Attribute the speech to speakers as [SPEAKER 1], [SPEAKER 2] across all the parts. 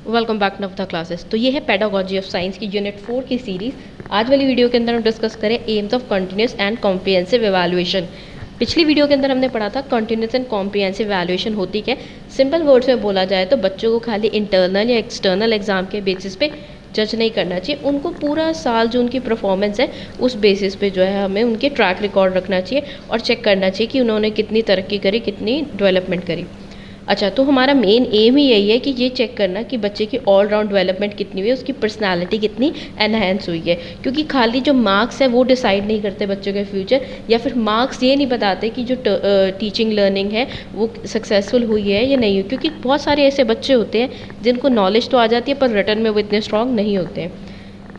[SPEAKER 1] Welcome back to the classes. तो ये है पेडागोजी ऑफ साइंस की यूनिट 4 की सीरीज़। आज वाली वीडियो के अंदर हम डिस्कस करें AIIMS of continuous and comprehensive evaluation. पिछली वीडियो के अंदर हमने पढ़ा था कंटिन्यूस एंड कॉम्प्रिहेंसिव एवेल्युएशन होती क्या। सिंपल वर्ड्स में बोला जाए तो बच्चों को खाली इंटरनल या एक्सटर्नल एग्जाम के बेसिस पे जज नहीं करना चाहिए, उनको पूरा साल जो उनकी परफॉर्मेंस है उस बेसिस पे जो है हमें उनके ट्रैक रिकॉर्ड रखना चाहिए और चेक करना चाहिए कि उन्होंने कितनी तरक्की करी, कितनी डेवलपमेंट करी। अच्छा, तो हमारा मेन एम ही यही है कि ये चेक करना कि बच्चे की ऑल राउंड डेवलपमेंट कितनी हुई है, उसकी पर्सनालिटी कितनी एनहेंस हुई है। क्योंकि खाली जो मार्क्स है वो डिसाइड नहीं करते बच्चों के फ्यूचर, या फिर मार्क्स ये नहीं बताते कि जो टीचिंग लर्निंग है वो सक्सेसफुल हुई है या नहीं हुई। क्योंकि बहुत सारे ऐसे बच्चे होते हैं जिनको नॉलेज तो आ जाती है पर रिटर्न में वो इतने स्ट्रांग नहीं होते हैं।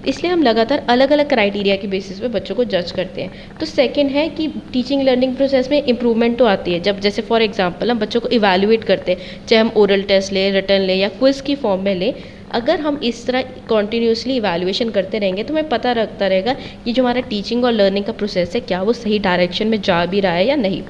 [SPEAKER 1] इसलिए हम लगातार अलग अलग क्राइटेरिया के बेसिस पे बच्चों को जज करते हैं। तो सेकंड है कि टीचिंग लर्निंग प्रोसेस में इंप्रूवमेंट तो आती है जब, जैसे फॉर एग्जांपल हम बच्चों को इवैल्यूएट करते हैं, चाहे हम ओरल टेस्ट लें, रिटर्न लें या क्विज की फॉर्म में लें। अगर हम इस तरह कॉन्टीन्यूसली इवैल्यूएशन करते रहेंगे तो हमें पता लगता रहेगा कि जो हमारा टीचिंग और लर्निंग का प्रोसेस है क्या वो सही डायरेक्शन में जा भी रहा है या नहीं।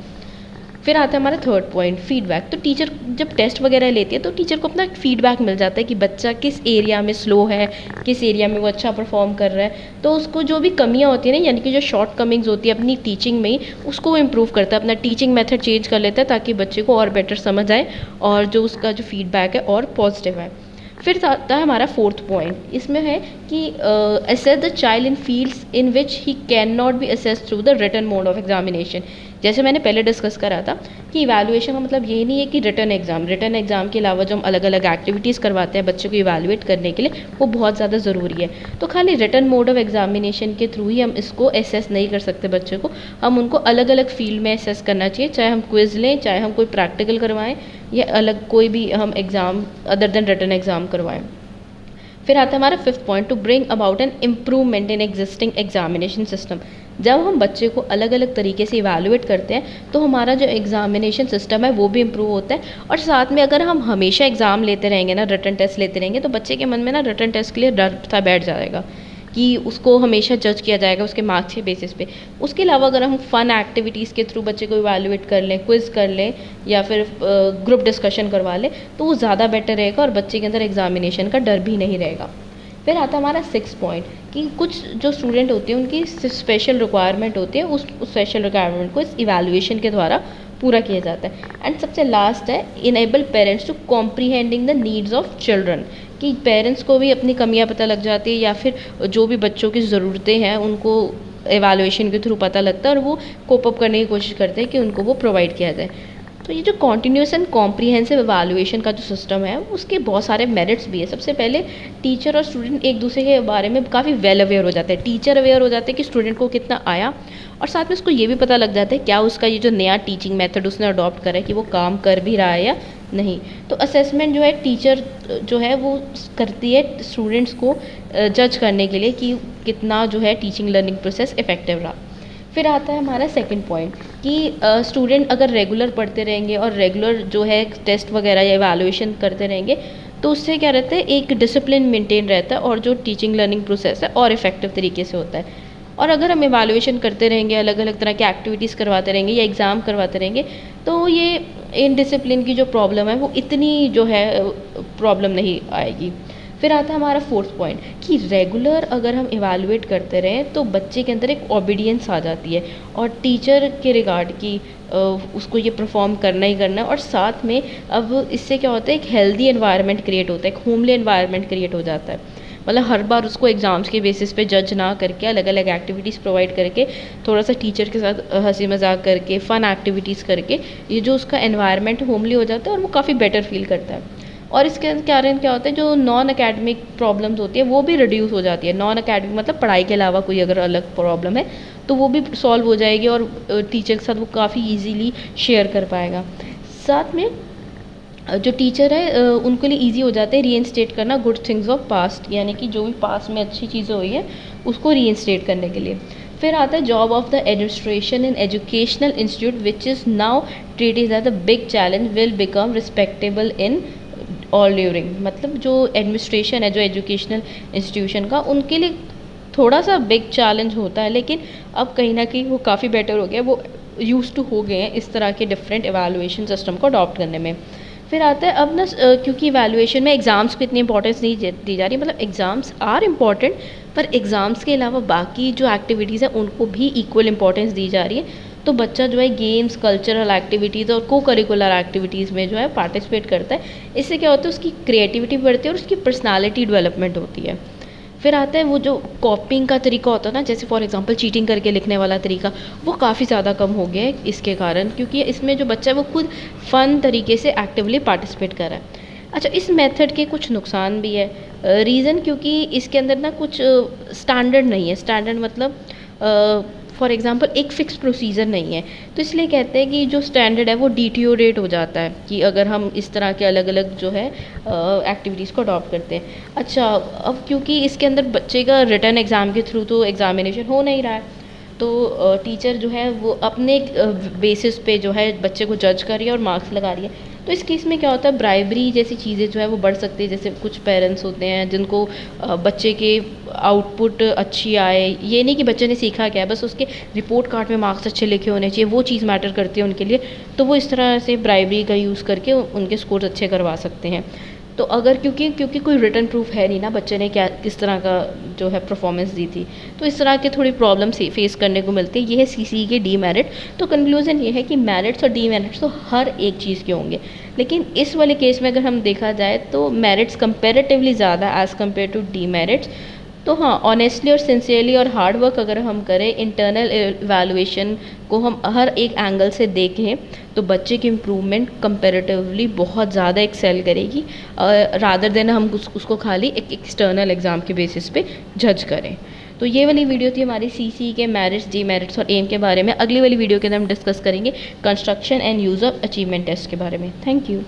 [SPEAKER 1] फिर आता है हमारा थर्ड पॉइंट, फीडबैक। तो टीचर जब टेस्ट वगैरह लेती है तो टीचर को अपना फीडबैक मिल जाता है कि बच्चा किस एरिया में स्लो है, किस एरिया में वो अच्छा परफॉर्म कर रहा है। तो उसको जो भी कमियां होती है ना, यानी कि जो शॉर्ट कमिंग्स होती है अपनी टीचिंग में ही, उसको वो इम्प्रूव करता है, अपना टीचिंग मेथड चेंज कर लेता है ताकि बच्चे को और बेटर समझ आए और जो उसका जो फीडबैक है और पॉजिटिव है। फिर आता है हमारा फोर्थ पॉइंट, इसमें है कि assess the child in fields in which he can not be assess through the written mode of examination. जैसे मैंने पहले डिस्कस करा था कि इवैल्यूएशन का मतलब ये नहीं है कि रिटन एग्जाम के अलावा जो हम अलग अलग एक्टिविटीज़ करवाते हैं बच्चों को इवैल्यूएट करने के लिए, वो बहुत ज़्यादा ज़रूरी है। तो खाली रिटन मोड ऑफ एग्जामिनेशन के थ्रू ही हम इसको असेस नहीं कर सकते बच्चों को, हम उनको अलग अलग फील्ड में असेस करना चाहिए, चाहे हम क्विज लें, चाहे हम कोई प्रैक्टिकल करवाएं या अलग कोई भी हम exam other than written exam करवाएं। फिर आता है हमारा fifth point, to bring about an improvement in existing examination system. जब हम बच्चे को अलग अलग तरीके से इवैल्यूएट करते हैं तो हमारा जो एग्जामिनेशन सिस्टम है वो भी इम्प्रूव होता है। और साथ में अगर हम हमेशा एग्ज़ाम लेते रहेंगे ना, रिटन टेस्ट लेते रहेंगे, तो बच्चे के मन में ना रिटन टेस्ट के लिए डर सा बैठ जाएगा कि उसको हमेशा जज किया जाएगा उसके मार्क्स के बेसिस पे। उसके अलावा अगर हम फ़न एक्टिविटीज़ के थ्रू बच्चे को इवैल्यूएट कर लें, क्विज़ कर लें या फिर ग्रुप डिस्कशन करवा लें, तो वो ज़्यादा बेटर रहेगा और बच्चे के अंदर एग्जामिनेशन का डर भी नहीं रहेगा। फिर आता हमारा सिक्स पॉइंट कि कुछ जो स्टूडेंट होते हैं उनकी स्पेशल रिक्वायरमेंट होती है, उस स्पेशल रिक्वायरमेंट को इस इवैल्यूएशन के द्वारा पूरा किया जाता है। एंड सबसे लास्ट है, enable parents to comprehending the needs of children. कि पेरेंट्स को भी अपनी कमियां पता लग जाती है या फिर जो भी बच्चों की ज़रूरतें हैं उनको एवैल्यूएशन के थ्रू पता लगता है और वो कोप अप करने की कोशिश करते हैं कि उनको वो प्रोवाइड किया जाए। तो ये जो कॉन्टीन्यूस एंड कॉम्प्रीहेंसिव एवैल्यूएशन का जो सिस्टम है उसके बहुत सारे मेरिट्स भी है। सबसे पहले टीचर और स्टूडेंट एक दूसरे के बारे में काफ़ी वेल अवेयर हो जाते हैं। टीचर अवेयर हो जाते हैं कि स्टूडेंट को कितना आया, और साथ में उसको ये भी पता लग जाता है क्या उसका ये जो नया टीचिंग मेथड उसने अडॉप्ट करा है कि वो काम कर भी रहा है या नहीं। तो असेसमेंट जो है टीचर जो है वो करती है स्टूडेंट्स को जज करने के लिए कि कितना जो है टीचिंग लर्निंग प्रोसेस इफेक्टिव रहा। फिर आता है हमारा सेकंड पॉइंट कि स्टूडेंट अगर रेगुलर पढ़ते रहेंगे और रेगुलर जो है टेस्ट वगैरह या इवैल्यूएशन करते रहेंगे तो उससे क्या रहता है, एक डिसिप्लिन मेंटेन रहता है और जो टीचिंग लर्निंग प्रोसेस है और इफेक्टिव तरीके से होता है। और अगर हम इवैल्यूएशन करते रहेंगे, अलग अलग तरह की एक्टिविटीज़ करवाते रहेंगे या एग्ज़ाम करवाते रहेंगे, तो ये इनडिसिप्लिन की जो प्रॉब्लम है वो इतनी जो है प्रॉब्लम नहीं आएगी। फिर आता है हमारा फोर्थ पॉइंट कि रेगुलर अगर हम इवैल्यूएट करते रहें तो बच्चे के अंदर एक ओबीडियंस आ जाती है और टीचर के रिगार्ड की उसको ये परफॉर्म करना ही करना है। और साथ में अब इससे क्या होता है, एक हेल्दी एनवायरनमेंट क्रिएट होता है, एक होमली एनवायरनमेंट क्रिएट हो जाता है। मतलब हर बार उसको एग्ज़ाम्स के बेसिस पे जज ना करके अलग अलग एक्टिविटीज़ प्रोवाइड करके, थोड़ा सा टीचर के साथ हंसी मजाक करके, फ़न एक्टिविटीज़ करके, ये जो उसका एनवायरनमेंट होमली हो जाता है और वो काफ़ी बेटर फील करता है। और इसके कारण क्या होता है, जो नॉन अकेडमिक प्रॉब्लम्स होती है वो भी रिड्यूस हो जाती है। नॉन अकेडमिक मतलब पढ़ाई के अलावा कोई अगर अलग प्रॉब्लम है तो वो भी सॉल्व हो जाएगी और टीचर के साथ वो काफ़ी इजीली शेयर कर पाएगा। साथ में जो टीचर है उनके लिए इजी हो जाता है रीइंस्टेट करना गुड थिंग्स ऑफ पास्ट, यानी कि जो भी पास्ट में अच्छी चीज़ें हुई है उसको रीइंस्टेट करने के लिए। फिर आता है job of the administration in educational institute which is now treated as a big challenge will become respectable in all during. मतलब जो एडमिनिस्ट्रेशन है जो एजुकेशनल इंस्टीट्यूशन का, उनके लिए थोड़ा सा बिग चैलेंज होता है, लेकिन अब कहीं ना कहीं वो काफ़ी बेटर हो गया, वो यूज टू हो गए हैं इस तरह के डिफरेंट एवेलुएशन सिस्टम को अडॉप्ट करने में। फिर आता है अब ना क्योंकि इवैल्यूएशन में एग्ज़ाम्स को इतनी इंपॉर्टेंस नहीं दी जा रही, मतलब एग्ज़ाम्स आर इम्पॉर्टेंट, पर एग्ज़ाम्स के अलावा बाकी जो एक्टिविटीज़ हैं उनको भी इक्वल इम्पॉर्टेंस दी जा रही है। तो बच्चा जो है गेम्स, कल्चरल एक्टिविटीज़ और को करिकुलर एक्टिविटीज़ में जो है पार्टिसिपेट करता है। इससे क्या होता है, उसकी क्रिएटिविटी बढ़ती है और उसकी पर्सनालिटी डेवलपमेंट होती है। फिर आता है वो जो कॉपिंग का तरीका होता है ना, जैसे फॉर एग्जांपल चीटिंग करके लिखने वाला तरीका, वो काफ़ी ज़्यादा कम हो गया है इसके कारण, क्योंकि इसमें जो बच्चा है वो खुद फ़न तरीके से एक्टिवली पार्टिसिपेट कर रहा है। अच्छा, इस मेथड के कुछ नुकसान भी है। रीज़न क्योंकि इसके अंदर ना कुछ स्टैंडर्ड नहीं है। स्टैंडर्ड मतलब फॉर एग्जांपल एक फ़िक्स प्रोसीजर नहीं है। तो इसलिए कहते हैं कि जो स्टैंडर्ड है वो डिटीरियोरेट हो जाता है कि अगर हम इस तरह के अलग-अलग जो है एक्टिविटीज़ को अडॉप्ट करते हैं। अच्छा, अब क्योंकि इसके अंदर बच्चे का रिटन एग्ज़ाम के थ्रू तो एग्ज़ामिनेशन हो नहीं रहा है, तो टीचर जो है वो अपने बेसिस पे जो है बच्चे को जज कर रही है और मार्क्स लगा रही है। तो इस केस में क्या होता है, ब्राइबरी जैसी चीज़ें जो है वो बढ़ सकती है। जैसे कुछ पेरेंट्स होते हैं जिनको बच्चे के आउटपुट अच्छी आए, ये नहीं कि बच्चे ने सीखा क्या है, बस उसके रिपोर्ट कार्ड में मार्क्स अच्छे लिखे होने चाहिए, वो चीज़ मैटर करती है उनके लिए। तो वो इस तरह से ब्राइबरी का यूज़ करके उनके स्कोर्स अच्छे करवा सकते हैं। तो अगर क्योंकि कोई रिटन प्रूफ है नहीं ना बच्चे ने क्या किस तरह का जो है परफॉर्मेंस दी थी, तो इस तरह के थोड़ी प्रॉब्लम फेस करने को मिलती है। ये है सीसी के डीमेरिट। तो कंक्लूजन ये है कि मेरिट्स और डीमेरिट्स तो हर एक चीज़ के होंगे, लेकिन इस वाले केस में अगर हम देखा जाए तो मेरिट्स कंपेरेटिवली ज़्यादा एज़ कम्पेयर टू डीमेरिट्स। तो हाँ, ऑनेस्टली और सिंसियरली और हार्ड वर्क अगर हम करें, इंटरनल इवैल्यूएशन को हम हर एक एंगल से देखें, तो बच्चे की इम्प्रूवमेंट कंपैरेटिवली बहुत ज़्यादा एक्सेल करेगी, रादर देन हम उसको खाली एक एक्सटर्नल एग्ज़ाम के बेसिस पे जज करें। तो ये वाली वीडियो थी हमारी सीसी के मेरिट्स, डीमेरिट्स और एम के बारे में। अगली वाली वीडियो के अंदर हम डिस्कस करेंगे construction and use of achievement test के बारे में। Thank you.